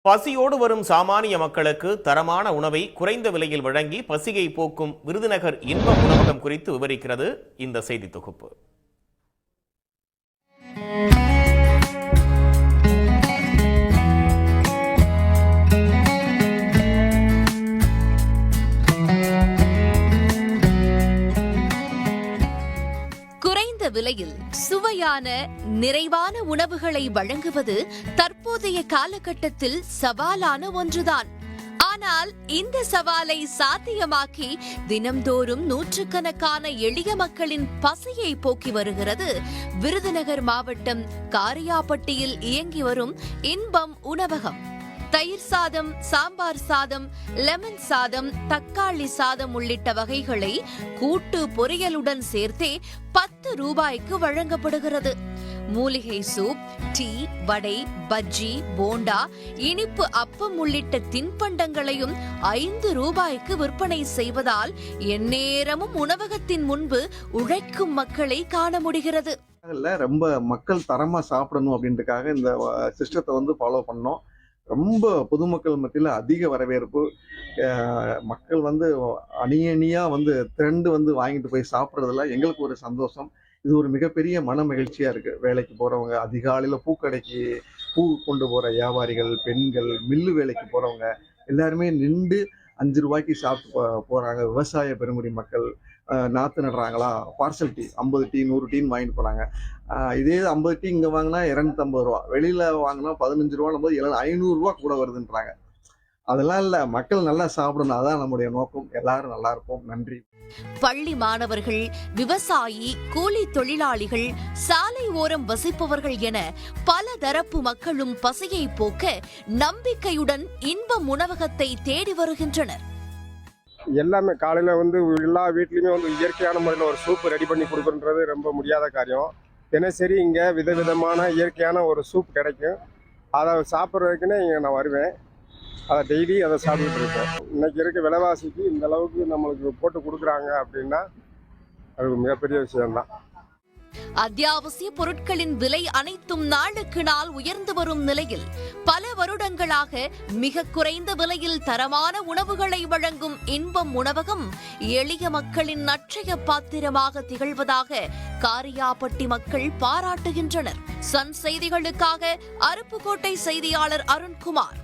பசியோடு வரும் சாமானிய மக்களுக்கு தரமான உணவை குறைந்த விலையில் வழங்கி பசியை போக்கும் விருதுநகர் இன்ப உணவகம் குறித்து விவரிக்கிறது இந்த செய்தி தொகுப்பு. குறைந்த விலையில் சுவையான நிறைவான உணவுகளை வழங்குவது தற்போதைய காலகட்டத்தில் சவாலான ஒன்றுதான். ஆனால் இந்த சவாலை சாத்தியமாக்கி தினம்தோறும் நூற்றுக்கணக்கான எளிய மக்களின் பசியை போக்கி வருகிறது விருதுநகர் மாவட்டம் காரியாபட்டியில் இயங்கி வரும் இன்பம் உணவகம். தயிர் சாதம், சாம்பார் சாதம், லெமன் சாதம், தக்காளி சாதம் உள்ளிட்ட வகைகளை கூட்டு பொரியலுடன் சேர்த்தே 10 ரூபாய்க்கு வழங்கப்படுகிறது. மூலிகை சூப், டீ, வடை, பஜ்ஜி, போண்டா, இனிப்பு அப்பம் உள்ளிட்ட தின்பண்டங்களையும் 5 ரூபாய்க்கு விற்பனை செய்வதால் எந்நேரமும் உணவகத்தின் முன்பு உழைக்கும் மக்களை காண முடிகிறது. ரொம்ப மக்கள் தரமா சாப்பிடணும் அப்படின்றதுக்காக இந்த சிஸ்டத்தை ஃபாலோ பண்ணோம். ரொம்ப பொதுமக்கள் மத்தியில் அதிக வரவேற்பு. மக்கள் அணியணியா திரண்டு வாங்கிட்டு போய் சாப்பிட்றதுல எங்களுக்கு ஒரு சந்தோஷம். இது ஒரு மிகப்பெரிய மன மகிழ்ச்சியா இருக்கு. வேலைக்கு போறவங்க, அதிகாலையில பூக்கடைக்கு பூ கொண்டு போற வியாபாரிகள், பெண்கள், மில்லு வேலைக்கு போறவங்க எல்லாருமே நின்று 5 ரூபாய்க்கு சாப்பிட்டு போறாங்க. விவசாய பெருங்குடி மக்கள் நாற்று நடுறாங்களா, பார்சல் டீ 50 டீ 100 டீன்னு வாங்கிட்டு போறாங்க. இதே 50 டீ இங்கே வாங்கினா 250 ரூபா, வெளியில வாங்கினா 15 ரூபான்னு போது 500 ரூபா கூட வருதுன்றாங்க. அதெல்லாம் இல்லை, மக்கள் நல்லா சாப்பிடணும், அதான் நம்முடைய நோக்கம். எல்லாரும் நல்லா இருப்போம். நன்றி. பள்ளி மாணவர்கள், விவசாயி, கூலி தொழிலாளிகள், சாலை ஓரம் வசிப்பவர்கள் என பல தரப்பு மக்களும் பசியை போக்க நம்பிக்கையுடன் இன்பம் உணவகத்தை தேடி வருகின்றனர். எல்லாமே காலையில் எல்லா வீட்லேயுமே இயற்கையான முறையில் ஒரு சூப் ரெடி பண்ணி கொடுக்குறது ரொம்ப முடியாத காரியம். தினசரி இங்கே விதவிதமான இயற்கையான ஒரு சூப் கிடைக்கும். அதை சாப்பிட்றதுக்குன்னே இங்கே நான் வருவேன். அதை டெய்லி அதை சாப்பிட்டுட்டு இருக்கேன். இன்னைக்கு இருக்க விலைவாசிக்கு இந்த அளவுக்கு நம்மளுக்கு போட்டு கொடுக்குறாங்க அப்படின்னா அது மிகப்பெரிய விஷயம்தான். அத்தியாவசிய பொருட்களின் விலை அனைத்தும் நாளுக்கு நாள் உயர்ந்து வரும் நிலையில் பல வருடங்களாக மிக குறைந்த விலையில் தரமான உணவுகளை வழங்கும் இன்பம் உணவகம் எளிய மக்களின் அட்சய பாத்திரமாக திகழ்வதாக காரியாபட்டி மக்கள் பாராட்டுகின்றனர். சன் செய்திகளுக்காக அருப்புக்கோட்டை செய்தியாளர் அருண்குமார்.